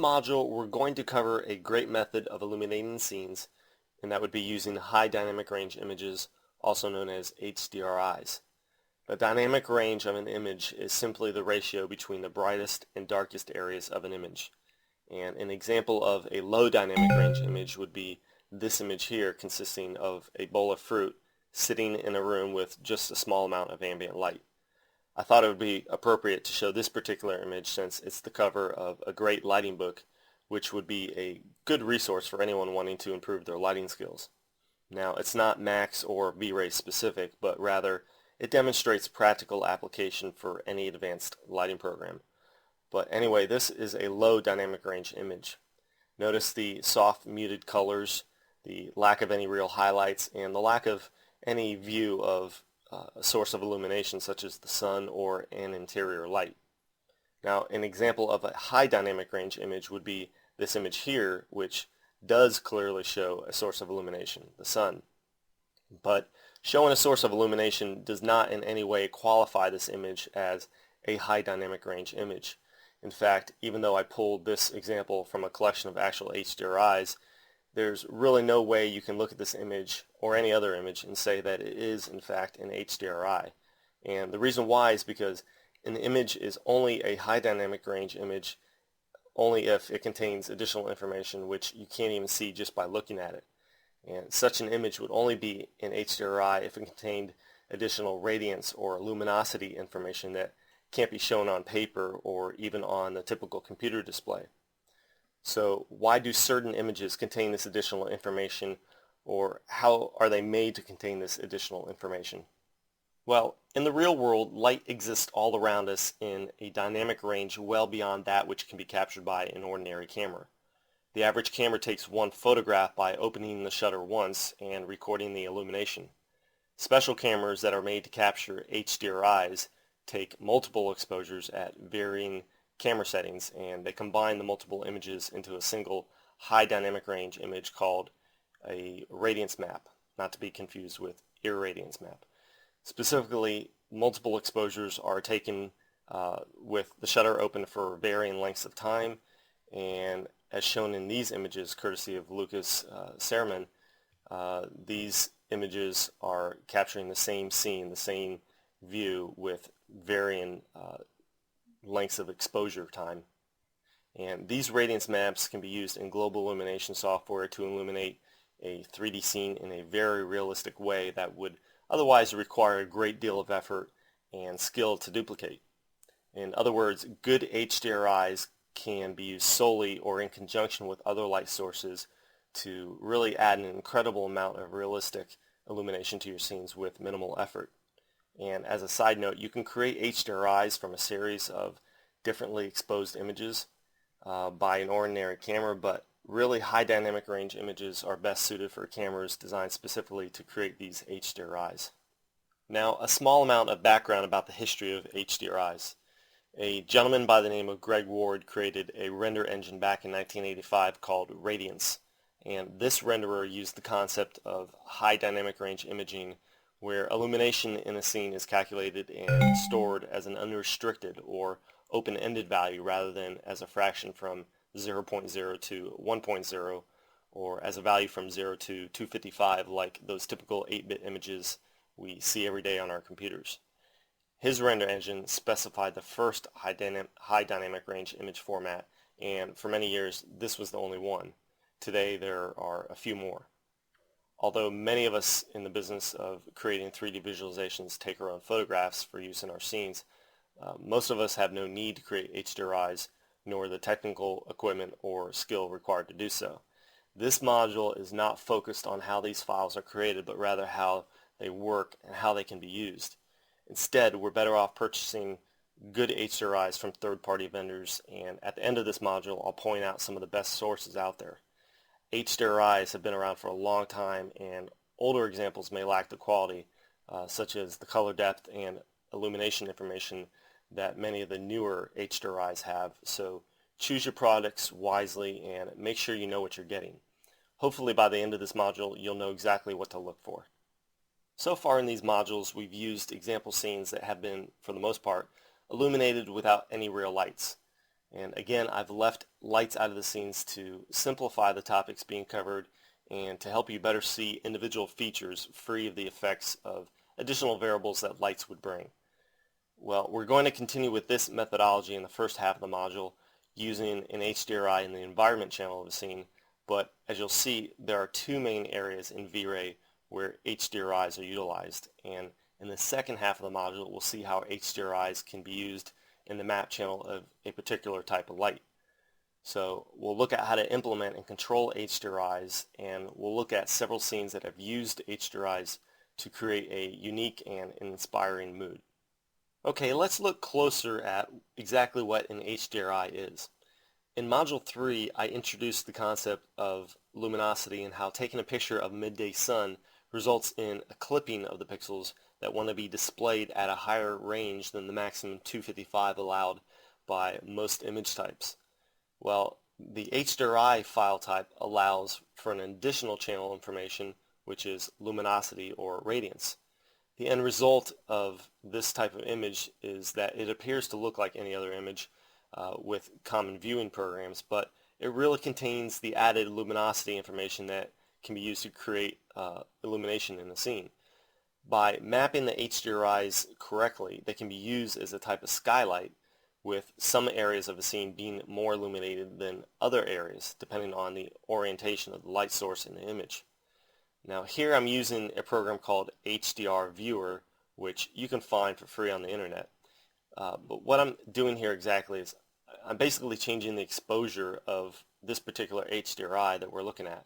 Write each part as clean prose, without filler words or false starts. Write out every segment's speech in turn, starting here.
Module, we're going to cover a great method of illuminating scenes, and that would be using high dynamic range images, also known as HDRIs. The dynamic range of an image is simply the ratio between the brightest and darkest areas of an image. And an example of a low dynamic range image would be this image here, consisting of a bowl of fruit sitting in a room with just a small amount of ambient light. I thought it would be appropriate to show this particular image since it's the cover of a great lighting book, which would be a good resource for anyone wanting to improve their lighting skills. Now, it's not Max or V-Ray specific, but rather it demonstrates practical application for any advanced lighting program. But anyway, this is a low dynamic range image. Notice the soft muted colors, the lack of any real highlights, and the lack of any view of a source of illumination such as the sun or an interior light. Now, an example of a high dynamic range image would be this image here, which does clearly show a source of illumination, the sun. But showing a source of illumination does not in any way qualify this image as a high dynamic range image. In fact, even though I pulled this example from a collection of actual HDRIs, there's really no way you can look at this image or any other image and say that it is in fact an HDRI. And the reason why is because an image is only a high dynamic range image only if it contains additional information which you can't even see just by looking at it. And such an image would only be an HDRI if it contained additional radiance or luminosity information that can't be shown on paper or even on the typical computer display. So why do certain images contain this additional information, or how are they made to contain this additional information? Well, in the real world, light exists all around us in a dynamic range well beyond that which can be captured by an ordinary camera. The average camera takes one photograph by opening the shutter once and recording the illumination. Special cameras that are made to capture HDRIs take multiple exposures at varying camera settings, and they combine the multiple images into a single high dynamic range image called a radiance map, not to be confused with irradiance map. Specifically, multiple exposures are taken with the shutter open for varying lengths of time, and as shown in these images, courtesy of Lucas Sermon, these images are capturing the same scene, the same view with varying lengths of exposure time. And these radiance maps can be used in global illumination software to illuminate a 3D scene in a very realistic way that would otherwise require a great deal of effort and skill to duplicate. In other words, good HDRIs can be used solely or in conjunction with other light sources to really add an incredible amount of realistic illumination to your scenes with minimal effort. And as a side note, you can create HDRIs from a series of differently exposed images by an ordinary camera, but really high dynamic range images are best suited for cameras designed specifically to create these HDRIs. Now, a small amount of background about the history of HDRIs. A gentleman by the name of Greg Ward created a render engine back in 1985 called Radiance, and this renderer used the concept of high dynamic range imaging where illumination in a scene is calculated and stored as an unrestricted or open-ended value rather than as a fraction from 0.0 to 1.0 or as a value from 0 to 255 like those typical 8-bit images we see every day on our computers. His render engine specified the first high dynamic range image format, and for many years this was the only one. Today there are a few more. Although many of us in the business of creating 3D visualizations take our own photographs for use in our scenes, most of us have no need to create HDRIs nor the technical equipment or skill required to do so. This module is not focused on how these files are created, but rather how they work and how they can be used. Instead, we're better off purchasing good HDRIs from third-party vendors, and at the end of this module, I'll point out some of the best sources out there. HDRIs have been around for a long time, and older examples may lack the quality, such as the color depth and illumination information that many of the newer HDRIs have. So choose your products wisely and make sure you know what you're getting. Hopefully by the end of this module, you'll know exactly what to look for. So far in these modules, we've used example scenes that have been, for the most part, illuminated without any real lights. And again, I've left lights out of the scenes to simplify the topics being covered and to help you better see individual features free of the effects of additional variables that lights would bring. Well, we're going to continue with this methodology in the first half of the module using an HDRI in the environment channel of a scene, but as you'll see, there are two main areas in V-Ray where HDRIs are utilized, and in the second half of the module we'll see how HDRIs can be used in the map channel of a particular type of light. So we'll look at how to implement and control HDRIs, and we'll look at several scenes that have used HDRIs to create a unique and inspiring mood. Okay, let's look closer at exactly what an HDRI is. In Module 3, I introduced the concept of luminosity and how taking a picture of midday sun results in a clipping of the pixels that want to be displayed at a higher range than the maximum 255 allowed by most image types. Well, the HDRI file type allows for an additional channel information, which is luminosity or radiance. The end result of this type of image is that it appears to look like any other image with common viewing programs, but it really contains the added luminosity information that can be used to create illumination in the scene. By mapping the HDRIs correctly, they can be used as a type of skylight, with some areas of a scene being more illuminated than other areas, depending on the orientation of the light source in the image. Now here I'm using a program called HDR Viewer, which you can find for free on the internet. But what I'm doing here exactly is I'm basically changing the exposure of this particular HDRI that we're looking at.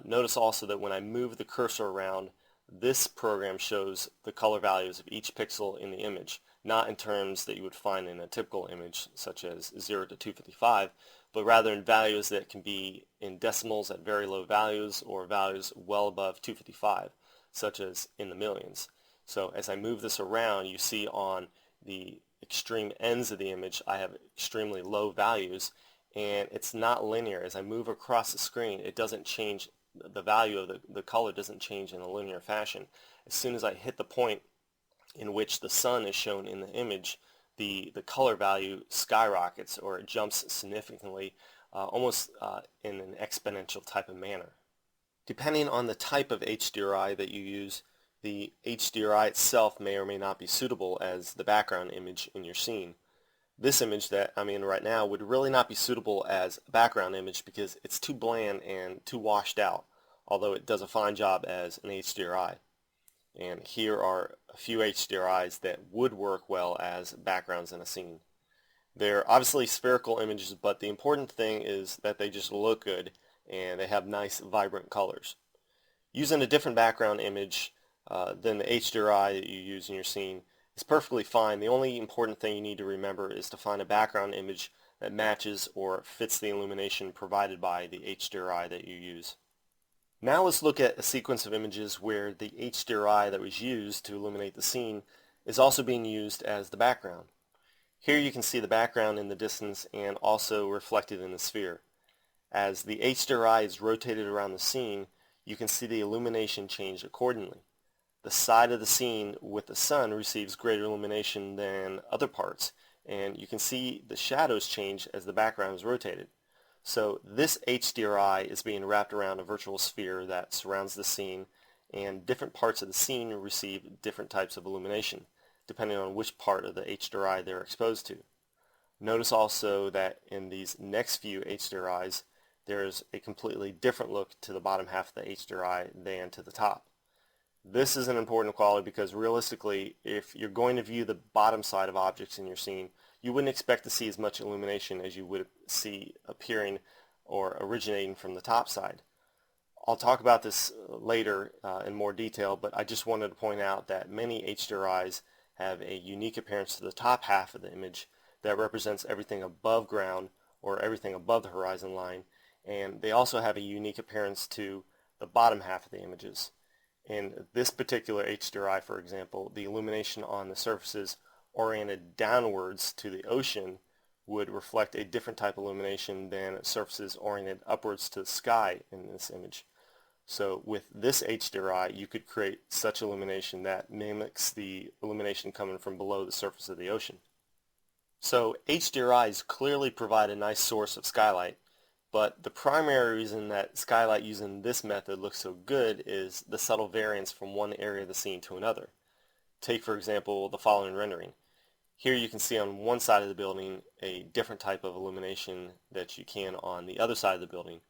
Notice also that when I move the cursor around, this program shows the color values of each pixel in the image, not in terms that you would find in a typical image such as 0 to 255, but rather in values that can be in decimals at very low values or values well above 255, such as in the millions. So as I move this around, you see on the extreme ends of the image I have extremely low values, and it's not linear. As I move across the screen, it doesn't change, the value of the color doesn't change in a linear fashion. As soon as I hit the point in which the sun is shown in the image, the color value skyrockets, or it jumps significantly, almost in an exponential type of manner. Depending on the type of HDRI that you use, the HDRI itself may or may not be suitable as the background image in your scene. This image that I'm in right now would really not be suitable as a background image because it's too bland and too washed out, although it does a fine job as an HDRI. And here are a few HDRIs that would work well as backgrounds in a scene. They're obviously spherical images, but the important thing is that they just look good and they have nice vibrant colors. Using a different background image than the HDRI that you use in your scene is perfectly fine. The only important thing you need to remember is to find a background image that matches or fits the illumination provided by the HDRI that you use. Now let's look at a sequence of images where the HDRI that was used to illuminate the scene is also being used as the background. Here you can see the background in the distance and also reflected in the sphere. As the HDRI is rotated around the scene, you can see the illumination change accordingly. The side of the scene with the sun receives greater illumination than other parts, and you can see the shadows change as the background is rotated. So this HDRI is being wrapped around a virtual sphere that surrounds the scene, and different parts of the scene receive different types of illumination, depending on which part of the HDRI they're exposed to. Notice also that in these next few HDRIs, there's a completely different look to the bottom half of the HDRI than to the top. This is an important quality because realistically, if you're going to view the bottom side of objects in your scene, you wouldn't expect to see as much illumination as you would see appearing or originating from the top side. I'll talk about this later in more detail, but I just wanted to point out that many HDRIs have a unique appearance to the top half of the image that represents everything above ground or everything above the horizon line, and they also have a unique appearance to the bottom half of the images. In this particular HDRI, for example, the illumination on the surfaces oriented downwards to the ocean would reflect a different type of illumination than surfaces oriented upwards to the sky in this image. So with this HDRI, you could create such illumination that mimics the illumination coming from below the surface of the ocean. So HDRIs clearly provide a nice source of skylight, but the primary reason that skylight using this method looks so good is the subtle variance from one area of the scene to another. Take, for example, the following rendering. Here you can see on one side of the building a different type of illumination that you can on the other side of the building.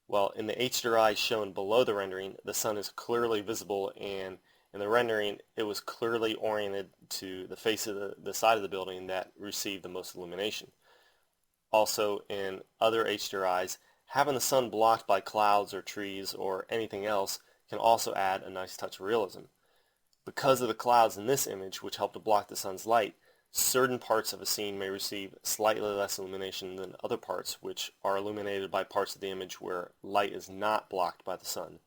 Well, in the HDRI shown below the rendering, the sun is clearly visible, and in the rendering it was clearly oriented to the face of the side of the building that received the most illumination. Also, in other HDRIs, having the sun blocked by clouds or trees or anything else can also add a nice touch of realism. Because of the clouds in this image, which help to block the sun's light, certain parts of a scene may receive slightly less illumination than other parts, which are illuminated by parts of the image where light is not blocked by the sun.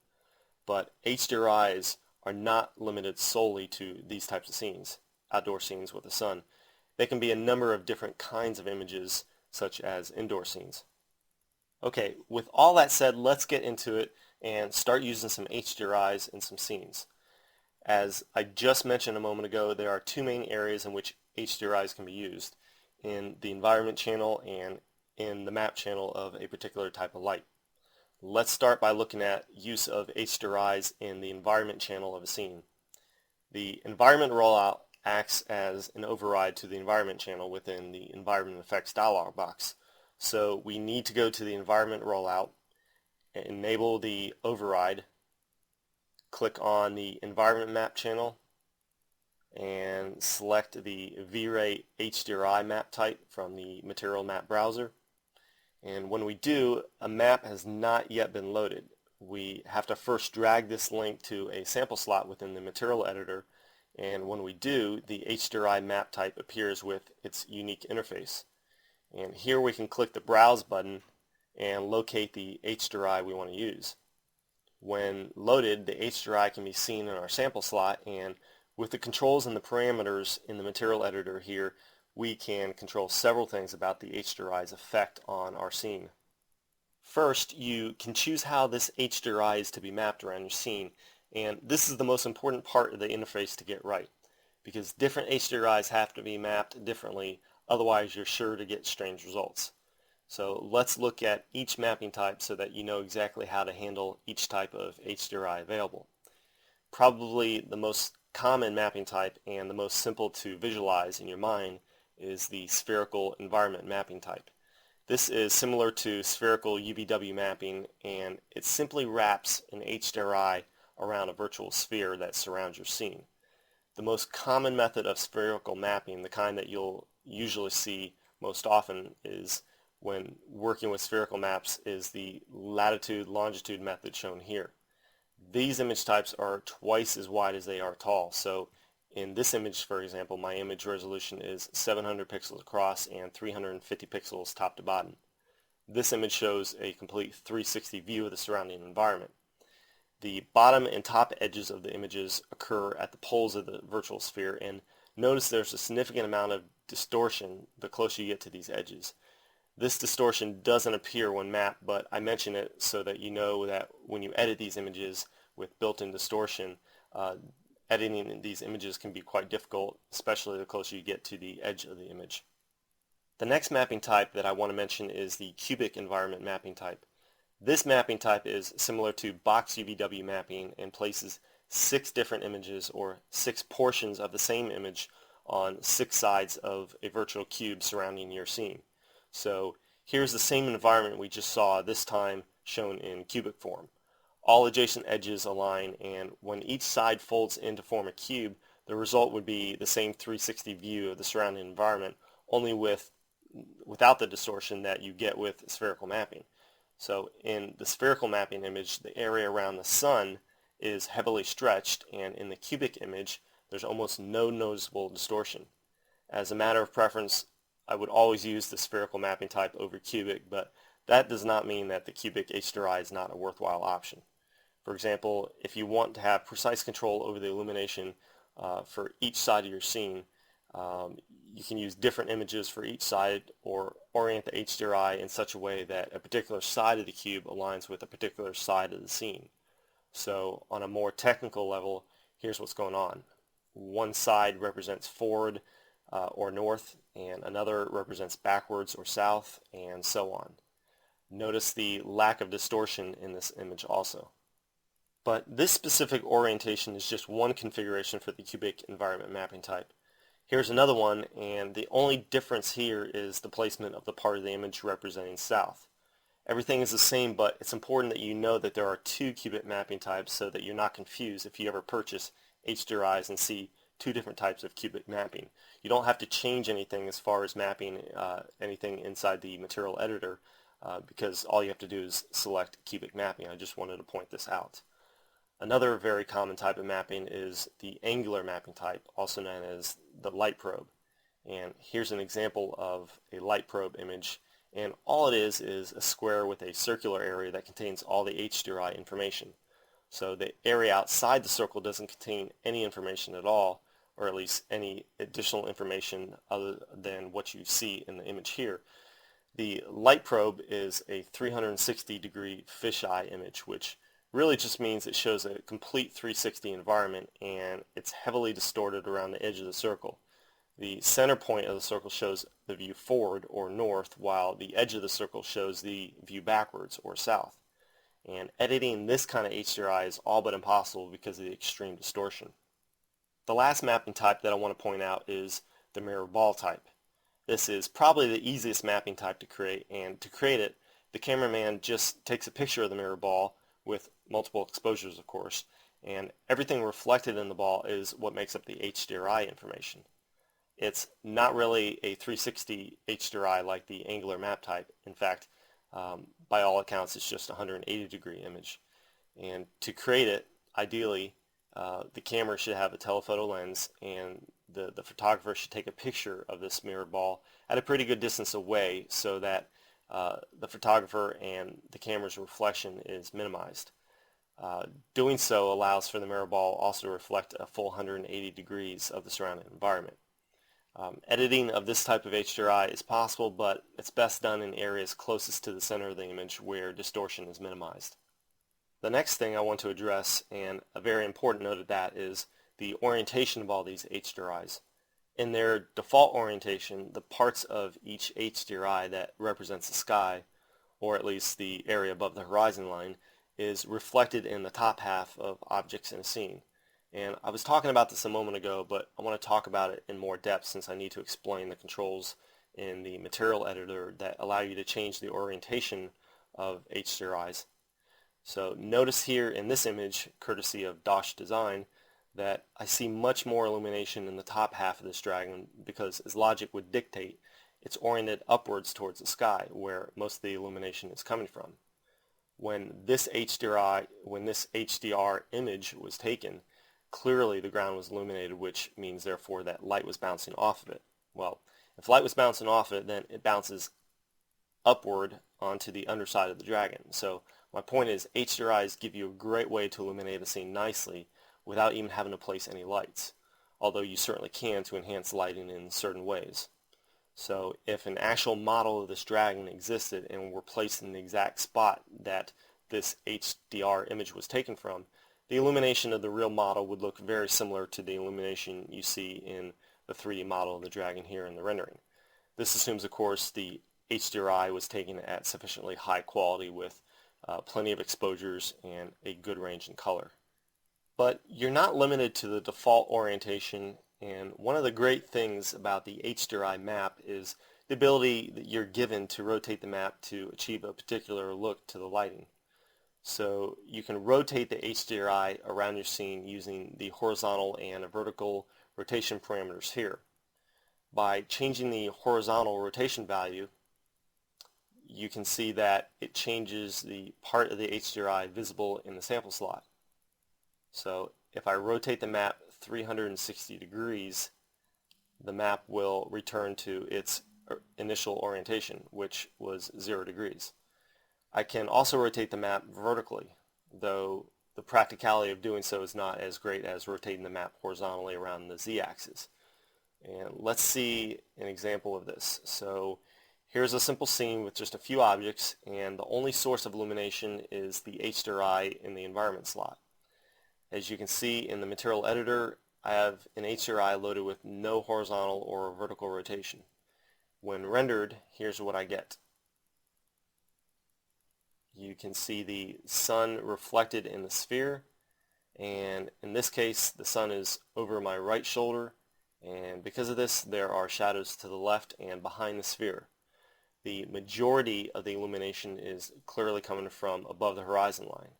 But HDRIs are not limited solely to these types of scenes, outdoor scenes with the sun. They can be a number of different kinds of images, such as indoor scenes. Okay, with all that said, let's get into it and start using some HDRIs in some scenes. As I just mentioned a moment ago, there are two main areas in which HDRIs can be used, in the environment channel and in the map channel of a particular type of light. Let's start by looking at use of HDRIs in the environment channel of a scene. The environment rollout acts as an override to the environment channel within the environment effects dialog box. So we need to go to the environment rollout, enable the override, click on the environment map channel, and select the V-Ray HDRI map type from the material map browser. And when we do, a map has not yet been loaded. We have to first drag this link to a sample slot within the material editor, and when we do, the HDRI map type appears with its unique interface. And here we can click the Browse button and locate the HDRI we want to use. When loaded, the HDRI can be seen in our sample slot, and with the controls and the parameters in the material editor here, we can control several things about the HDRI's effect on our scene. First, you can choose how this HDRI is to be mapped around your scene, and this is the most important part of the interface to get right, because different HDRIs have to be mapped differently, otherwise you're sure to get strange results. So let's look at each mapping type so that you know exactly how to handle each type of HDRI available. Probably the most common mapping type and the most simple to visualize in your mind is the spherical environment mapping type. This is similar to spherical UVW mapping, and it simply wraps an HDRI around a virtual sphere that surrounds your scene. The most common method of spherical mapping, the kind that you'll usually see most often is when working with spherical maps, is the latitude-longitude method shown here. These image types are twice as wide as they are tall, so in this image, for example, my image resolution is 700 pixels across and 350 pixels top to bottom. This image shows a complete 360 view of the surrounding environment. The bottom and top edges of the images occur at the poles of the virtual sphere, and notice there's a significant amount of distortion the closer you get to these edges. This distortion doesn't appear when mapped, but I mention it so that you know that when you edit these images with built-in distortion, editing these images can be quite difficult, especially the closer you get to the edge of the image. The next mapping type that I want to mention is the cubic environment mapping type. This mapping type is similar to box UVW mapping and places 6 different images or 6 portions of the same image on 6 sides of a virtual cube surrounding your scene. So here's the same environment we just saw, this time shown in cubic form. All adjacent edges align, and when each side folds in to form a cube, the result would be the same 360 view of the surrounding environment, only without the distortion that you get with spherical mapping. So in the spherical mapping image, the area around the sun is heavily stretched, and in the cubic image, there's almost no noticeable distortion. As a matter of preference, I would always use the spherical mapping type over cubic, but that does not mean that the cubic HDRI is not a worthwhile option. For example, if you want to have precise control over the illumination for each side of your scene, you can use different images for each side or orient the HDRI in such a way that a particular side of the cube aligns with a particular side of the scene. So on a more technical level, here's what's going on. One side represents forward, or north, and another represents backwards or south, and so on. Notice the lack of distortion in this image also. But this specific orientation is just one configuration for the cubic environment mapping type. Here's another one, and the only difference here is the placement of the part of the image representing south. Everything is the same, but it's important that you know that there are two cubic mapping types so that you're not confused if you ever purchase HDRIs and see two different types of cubic mapping. You don't have to change anything as far as mapping anything inside the material editor because all you have to do is select cubic mapping. I just wanted to point this out. Another very common type of mapping is the angular mapping type, also known as the light probe. And here's an example of a light probe image, and all it is a square with a circular area that contains all the HDRI information. So the area outside the circle doesn't contain any information at all, or at least any additional information other than what you see in the image here. The light probe is a 360-degree fisheye image, which really just means it shows a complete 360 environment, and it's heavily distorted around the edge of the circle. The center point of the circle shows the view forward or north, while the edge of the circle shows the view backwards or south. And editing this kind of HDRI is all but impossible because of the extreme distortion. The last mapping type that I want to point out is the mirror ball type. This is probably the easiest mapping type to create, and to create it, the cameraman just takes a picture of the mirror ball with multiple exposures, of course, and everything reflected in the ball is what makes up the HDRI information. It's not really a 360 HDRI like the angular map type. In fact, by all accounts, it's just a 180-degree image. And to create it, ideally, the camera should have a telephoto lens, and the photographer should take a picture of this mirror ball at a pretty good distance away so that the photographer and the camera's reflection is minimized. Doing so allows for the mirror ball also to reflect a full 180 degrees of the surrounding environment. Editing of this type of HDRI is possible, but it's best done in areas closest to the center of the image where distortion is minimized. The next thing I want to address, and a very important note of that, is the orientation of all these HDRIs. In their default orientation, the parts of each HDRI that represents the sky, or at least the area above the horizon line, is reflected in the top half of objects in a scene. And I was talking about this a moment ago, but I want to talk about it in more depth since I need to explain the controls in the material editor that allow you to change the orientation of HDRIs. So notice here in this image, courtesy of Blackdesigntr, that I see much more illumination in the top half of this dragon because, as logic would dictate, it's oriented upwards towards the sky where most of the illumination is coming from. When this HDR image was taken, clearly the ground was illuminated, which means therefore that light was bouncing off of it. Well, if light was bouncing off it, then it bounces upward onto the underside of the dragon. So my point is, HDRIs give you a great way to illuminate a scene nicely without even having to place any lights, although you certainly can to enhance lighting in certain ways. So if an actual model of this dragon existed and were placed in the exact spot that this HDR image was taken from, the illumination of the real model would look very similar to the illumination you see in the 3D model of the dragon here in the rendering. This assumes, of course, the HDRI was taken at sufficiently high quality with plenty of exposures and a good range in color. But you're not limited to the default orientation, and one of the great things about the HDRI map is the ability that you're given to rotate the map to achieve a particular look to the lighting. So you can rotate the HDRI around your scene using the horizontal and vertical rotation parameters here. By changing the horizontal rotation value, you can see that it changes the part of the HDRI visible in the sample slot. So if I rotate the map 360 degrees, the map will return to its initial orientation, which was 0 degrees. I can also rotate the map vertically, though the practicality of doing so is not as great as rotating the map horizontally around the z-axis. And let's see an example of this. So here's a simple scene with just a few objects, and the only source of illumination is the HDRI in the environment slot. As you can see in the material editor, I have an HDRI loaded with no horizontal or vertical rotation. When rendered, here's what I get. You can see the sun reflected in the sphere, and in this case the sun is over my right shoulder, and because of this there are shadows to the left and behind the sphere. The majority of the illumination is clearly coming from above the horizon line.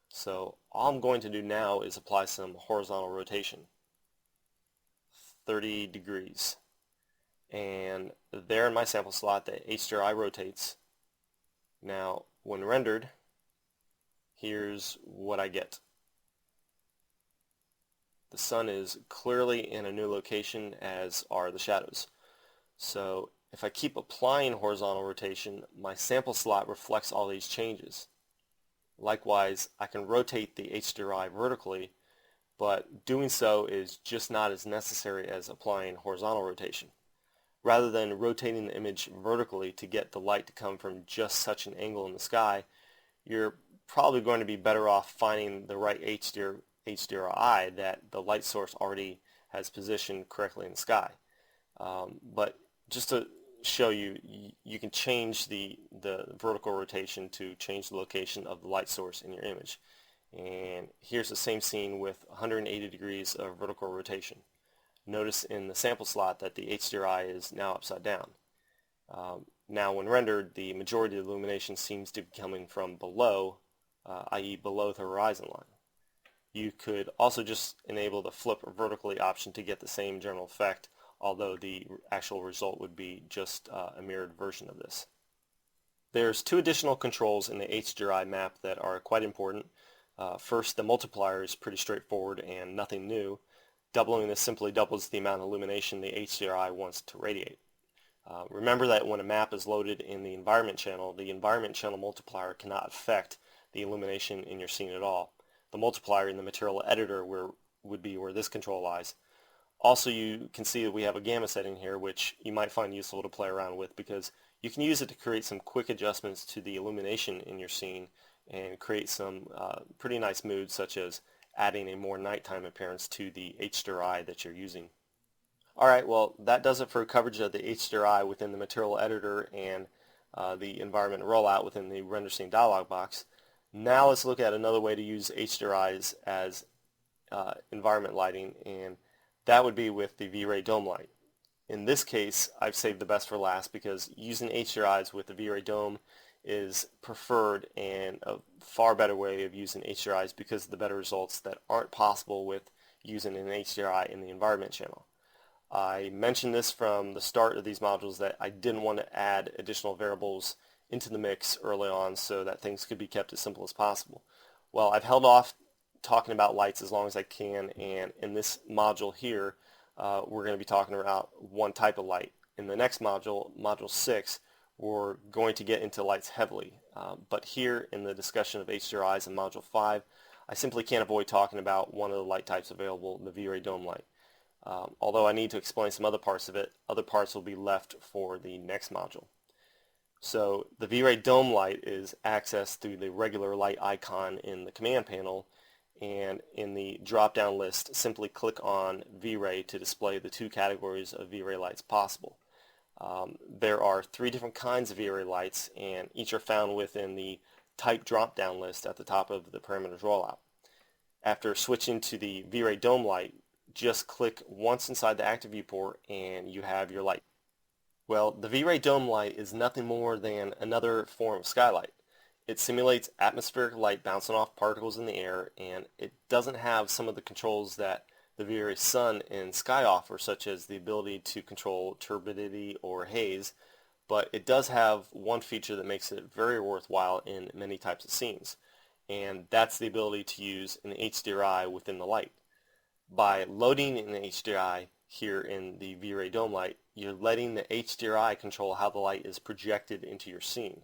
So all I'm going to do now is apply some horizontal rotation, 30 degrees. And there in my sample slot the HDRI rotates. Now when rendered, here's what I get. The sun is clearly in a new location, as are the shadows. So if I keep applying horizontal rotation, my sample slot reflects all these changes. Likewise, I can rotate the HDRI vertically, but doing so is just not as necessary as applying horizontal rotation. Rather than rotating the image vertically to get the light to come from just such an angle in the sky, you're probably going to be better off finding the right HDRI that the light source already has positioned correctly in the sky. But just to show you, you can change the vertical rotation to change the location of the light source in your image. And here's the same scene with 180 degrees of vertical rotation. Notice in the sample slot that the HDRI is now upside down. Now when rendered, the majority of the illumination seems to be coming from below, i.e. below the horizon line. You could also just enable the flip vertically option to get the same general effect, although the actual result would be just a mirrored version of this. There's two additional controls in the HDRI map that are quite important. First, the multiplier is pretty straightforward and nothing new. Doubling this simply doubles the amount of illumination the HDRI wants to radiate. Remember that when a map is loaded in the environment channel multiplier cannot affect the illumination in your scene at all. The multiplier in the material editor would be where this control lies. Also, you can see that we have a gamma setting here, which you might find useful to play around with because you can use it to create some quick adjustments to the illumination in your scene and create some pretty nice moods, such as adding a more nighttime appearance to the HDRI that you're using. Alright, well that does it for coverage of the HDRI within the material editor and the environment rollout within the render scene dialog box. Now let's look at another way to use HDRIs as environment lighting, and that would be with the V-Ray dome light. In this case, I've saved the best for last because using HDRIs with the V-Ray dome is preferred and a far better way of using HDRIs because of the better results that aren't possible with using an HDRI in the environment channel. I mentioned this from the start of these modules that I didn't want to add additional variables into the mix early on so that things could be kept as simple as possible. Well, I've held off talking about lights as long as I can, and in this module here we're going to be talking about one type of light. In the next module, module 6, we're going to get into lights heavily, but here in the discussion of HDRIs in module 5, I simply can't avoid talking about one of the light types available, the V-Ray dome light. Although I need to explain some other parts of it, other parts will be left for the next module. So the V-Ray dome light is accessed through the regular light icon in the command panel, and in the drop-down list simply click on V-Ray to display the two categories of V-Ray lights possible. There are 3 different kinds of V-Ray lights, and each are found within the type drop-down list at the top of the parameters rollout. After switching to the V-Ray dome light, just click once inside the active viewport and you have your light. Well, the V-Ray dome light is nothing more than another form of skylight. It simulates atmospheric light bouncing off particles in the air, and it doesn't have some of the controls that the V-Ray sun and sky offer, such as the ability to control turbidity or haze, but it does have one feature that makes it very worthwhile in many types of scenes, and that's the ability to use an HDRI within the light. By loading an HDRI here in the V-Ray dome light, you're letting the HDRI control how the light is projected into your scene.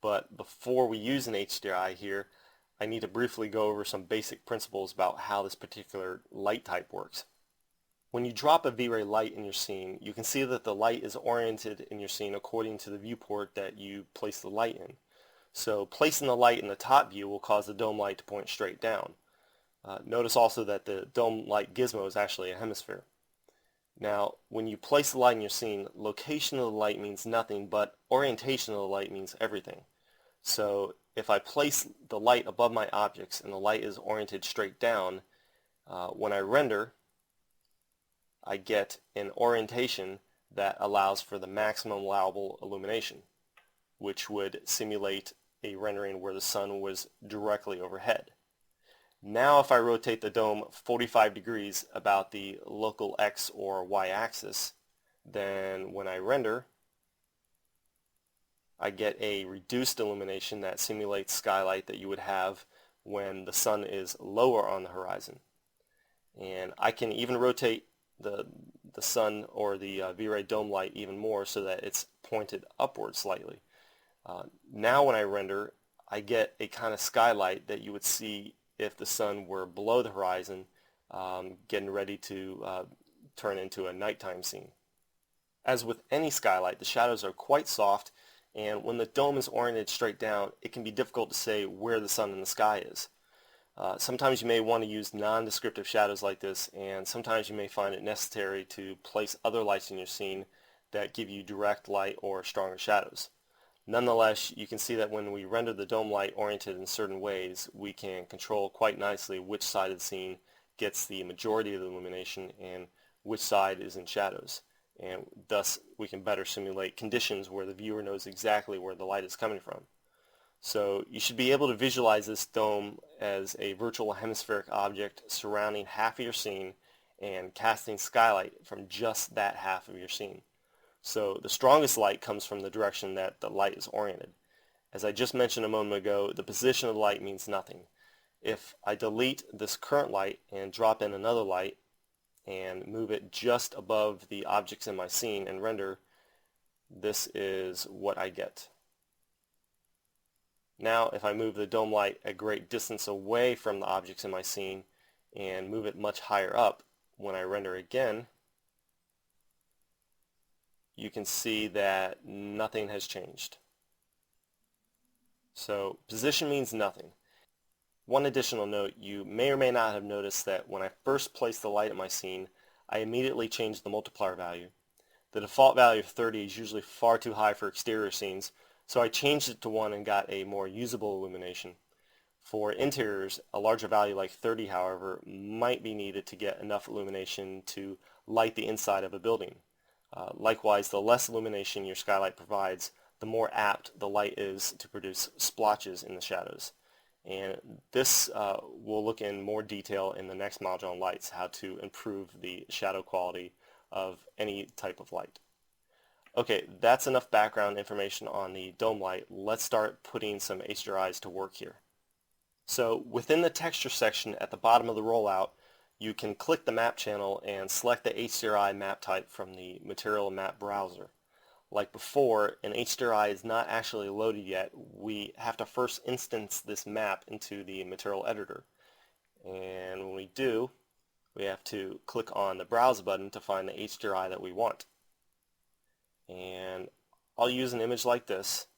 But before we use an HDRI here, I need to briefly go over some basic principles about how this particular light type works. When you drop a V-Ray light in your scene, you can see that the light is oriented in your scene according to the viewport that you place the light in. So placing the light in the top view will cause the dome light to point straight down. Notice also that the dome light gizmo is actually a hemisphere. Now, when you place the light in your scene, location of the light means nothing, but orientation of the light means everything. So if I place the light above my objects and the light is oriented straight down, when I render, I get an orientation that allows for the maximum allowable illumination, which would simulate a rendering where the sun was directly overhead. Now if I rotate the dome 45 degrees about the local X or Y axis, then when I render, I get a reduced illumination that simulates skylight that you would have when the sun is lower on the horizon. And I can even rotate the sun or the V-Ray dome light even more so that it's pointed upward slightly. Now when I render, I get a kind of skylight that you would see if the sun were below the horizon, getting ready to turn into a nighttime scene. As with any skylight, the shadows are quite soft, and when the dome is oriented straight down, it can be difficult to say where the sun in the sky is. Sometimes you may want to use non-descriptive shadows like this, and sometimes you may find it necessary to place other lights in your scene that give you direct light or stronger shadows. Nonetheless, you can see that when we render the dome light oriented in certain ways, we can control quite nicely which side of the scene gets the majority of the illumination and which side is in shadows. And thus, we can better simulate conditions where the viewer knows exactly where the light is coming from. So you should be able to visualize this dome as a virtual hemispheric object surrounding half of your scene and casting skylight from just that half of your scene. So the strongest light comes from the direction that the light is oriented. As I just mentioned a moment ago, the position of the light means nothing. If I delete this current light and drop in another light and move it just above the objects in my scene and render, this is what I get. Now if I move the dome light a great distance away from the objects in my scene and move it much higher up, when I render again, you can see that nothing has changed. So position means nothing. One additional note, you may or may not have noticed that when I first placed the light in my scene, I immediately changed the multiplier value. The default value of 30 is usually far too high for exterior scenes, so I changed it to 1 and got a more usable illumination. For interiors, a larger value like 30, however, might be needed to get enough illumination to light the inside of a building. Likewise, the less illumination your skylight provides, the more apt the light is to produce splotches in the shadows. And this we'll look in more detail in the next module on lights, how to improve the shadow quality of any type of light. Okay, that's enough background information on the dome light. Let's start putting some HDRIs to work here. So within the texture section at the bottom of the rollout, you can click the map channel and select the HDRI map type from the material map browser. Like before, an HDRI is not actually loaded yet. We have to first instance this map into the material editor. And when we do, we have to click on the browse button to find the HDRI that we want. And I'll use an image like this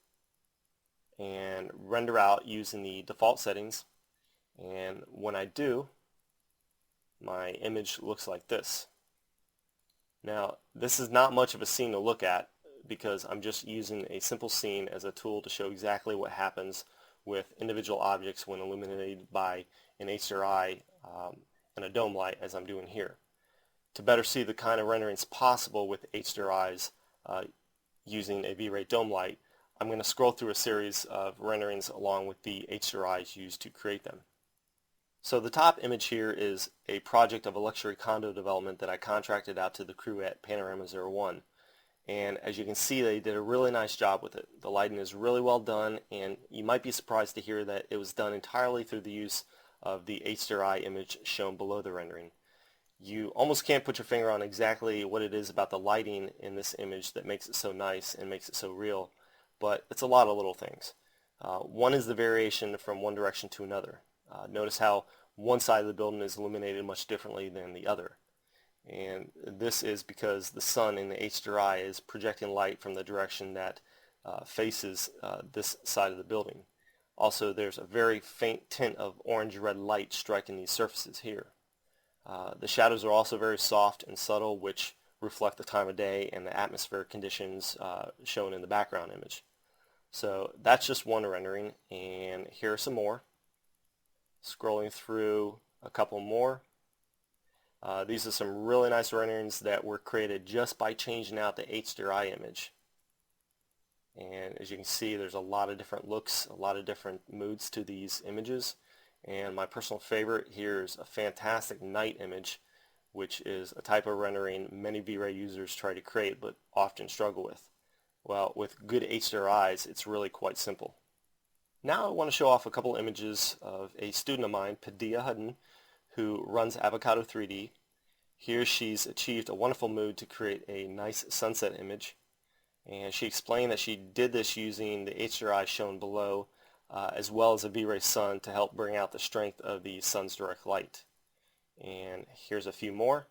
and render out using the default settings. And when I do, my image looks like this. Now, this is not much of a scene to look at because I'm just using a simple scene as a tool to show exactly what happens with individual objects when illuminated by an HDRI and a dome light, as I'm doing here. To better see the kind of renderings possible with HDRIs using a V-Ray dome light, I'm going to scroll through a series of renderings along with the HDRIs used to create them. So the top image here is a project of a luxury condo development that I contracted out to the crew at Panorama 01. And as you can see, they did a really nice job with it. The lighting is really well done, and you might be surprised to hear that it was done entirely through the use of the HDRI image shown below the rendering. You almost can't put your finger on exactly what it is about the lighting in this image that makes it so nice and makes it so real, but it's a lot of little things. One is the variation from one direction to another. Notice how one side of the building is illuminated much differently than the other. And this is because the sun in the HDRI is projecting light from the direction that faces this side of the building. Also, there's a very faint tint of orange-red light striking these surfaces here. The shadows are also very soft and subtle, which reflect the time of day and the atmospheric conditions shown in the background image. So that's just one rendering, and here are some more. Scrolling through a couple more. These are some really nice renderings that were created just by changing out the Hdri image. And as you can see, there's a lot of different looks, a lot of different moods to these images. And my personal favorite here is a fantastic night image, which is a type of rendering many V-Ray users try to create but often struggle with. Well, with good HDRIs, it's really quite simple. Now I want to show off a couple images of a student of mine, Padilla Hutton, who runs Avocado 3D. Here she's achieved a wonderful mood to create a nice sunset image. And she explained that she did this using the HDRI shown below, as well as a V-Ray sun to help bring out the strength of the sun's direct light. And here's a few more.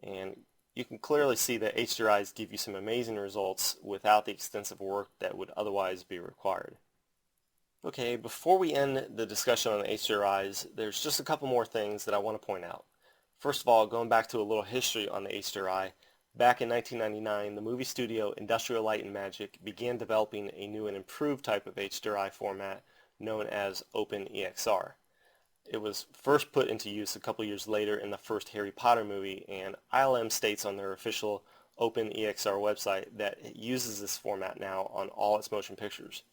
And you can clearly see that HDRIs give you some amazing results without the extensive work that would otherwise be required. Okay, before we end the discussion on the HDRIs, there's just a couple more things that I want to point out. First of all, going back to a little history on the HDRI, back in 1999, the movie studio Industrial Light and Magic began developing a new and improved type of HDRI format known as OpenEXR. It was first put into use a couple years later in the first Harry Potter movie, and ILM states on their official OpenEXR website that it uses this format now on all its motion pictures.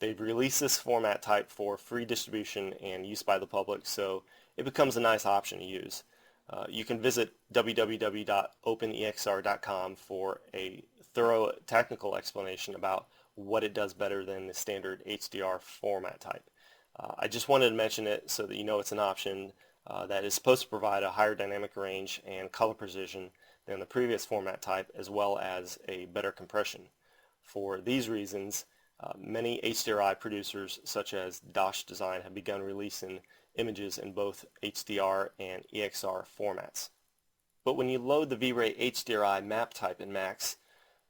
They've released this format type for free distribution and use by the public, so it becomes a nice option to use. You can visit www.openexr.com for a thorough technical explanation about what it does better than the standard HDR format type. I just wanted to mention it so that you know it's an option that is supposed to provide a higher dynamic range and color precision than the previous format type, as well as a better compression. For these reasons, many HDRI producers such as Dosh Design have begun releasing images in both HDR and EXR formats. But when you load the V-Ray HDRI map type in Max,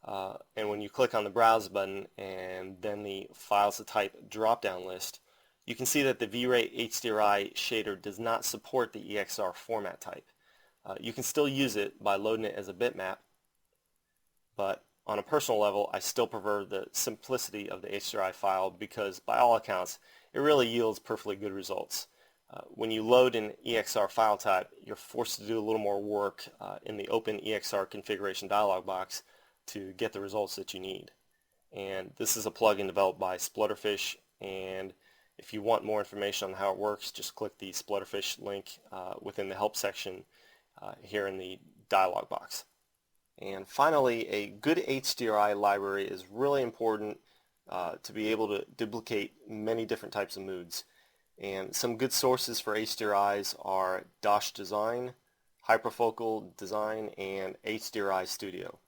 and when you click on the Browse button and then the Files to Type drop-down list, you can see that the V-Ray HDRI shader does not support the EXR format type. You can still use it by loading it as a bitmap, but on a personal level, I still prefer the simplicity of the HDRI file because, by all accounts, it really yields perfectly good results. When you load an EXR file type, you're forced to do a little more work in the OpenEXR configuration dialog box to get the results that you need. And this is a plugin developed by Splutterfish, and if you want more information on how it works, just click the Splutterfish link within the help section here in the dialog box. And finally, a good HDRI library is really important to be able to duplicate many different types of moods. And some good sources for HDRIs are Dosh Design, Hyperfocal Design, and HDRI Studio.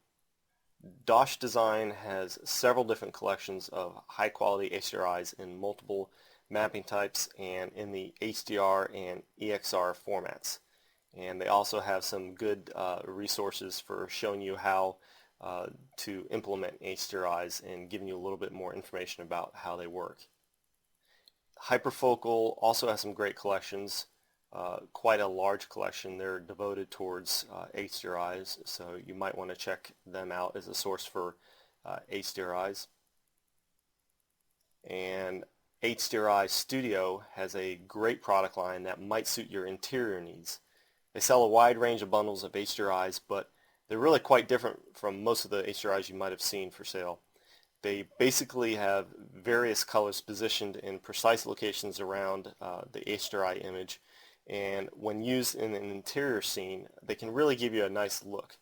Dosh Design has several different collections of high-quality HDRIs in multiple mapping types and in the HDR and EXR formats. And they also have some good resources for showing you how to implement HDRIs and giving you a little bit more information about how they work. Hyperfocal also has some great collections, quite a large collection. They're devoted towards HDRIs, so you might want to check them out as a source for HDRIs. And HDRI Studio has a great product line that might suit your interior needs. They sell a wide range of bundles of HDRIs, but they're really quite different from most of the HDRIs you might have seen for sale. They basically have various colors positioned in precise locations around the HDRI image, and when used in an interior scene, they can really give you a nice look.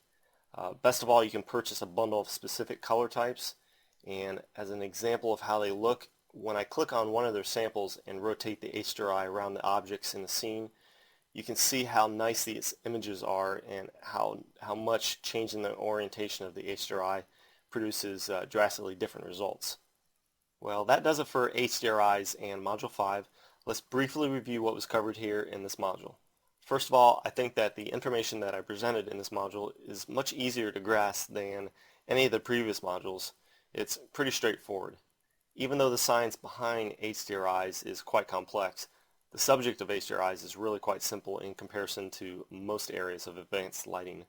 Best of all, you can purchase a bundle of specific color types, and as an example of how they look, when I click on one of their samples and rotate the HDRI around the objects in the scene, you can see how nice these images are and how much changing the orientation of the HDRI produces drastically different results. Well, that does it for HDRIs and Module 5. Let's briefly review what was covered here in this module. First of all, I think that the information that I presented in this module is much easier to grasp than any of the previous modules. It's pretty straightforward. Even though the science behind HDRIs is quite complex, the subject of HDRIs is really quite simple in comparison to most areas of advanced lighting.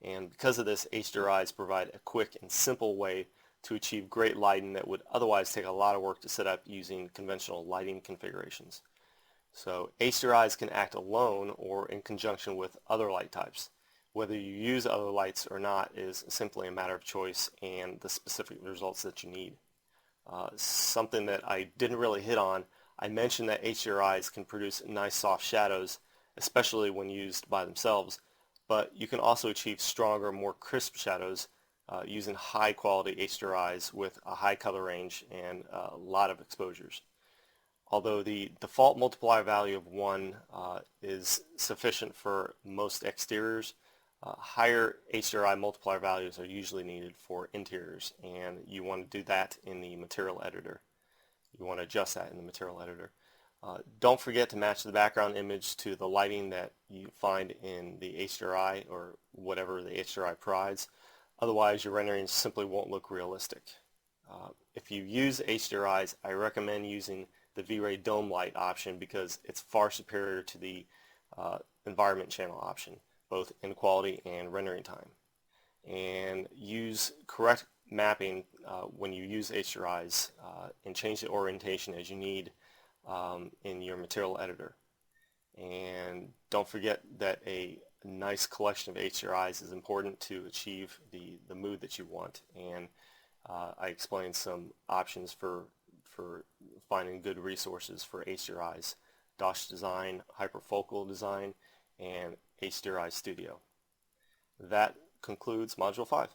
And because of this, HDRIs provide a quick and simple way to achieve great lighting that would otherwise take a lot of work to set up using conventional lighting configurations. So HDRIs can act alone or in conjunction with other light types. Whether you use other lights or not is simply a matter of choice and the specific results that you need. Something that I didn't really hit on, I mentioned that HDRIs can produce nice soft shadows, especially when used by themselves, but you can also achieve stronger, more crisp shadows using high quality HDRIs with a high color range and a lot of exposures. Although the default multiplier value of 1 is sufficient for most exteriors, higher HDRI multiplier values are usually needed for interiors, and you want to do that in the material editor. You want to adjust that in the material editor. Don't forget to match the background image to the lighting that you find in the HDRI or whatever the HDRI provides. Otherwise, your renderings simply won't look realistic. If you use HDRIs, I recommend using the V-Ray Dome Light option because it's far superior to the environment channel option, both in quality and rendering time. And use correct mapping when you use HDRIs and change the orientation as you need in your material editor. And don't forget that a nice collection of HDRIs is important to achieve the mood that you want. And I explained some options for finding good resources for HDRIs: Dosh Design, Hyperfocal Design, and HDRI Studio. That concludes Module 5.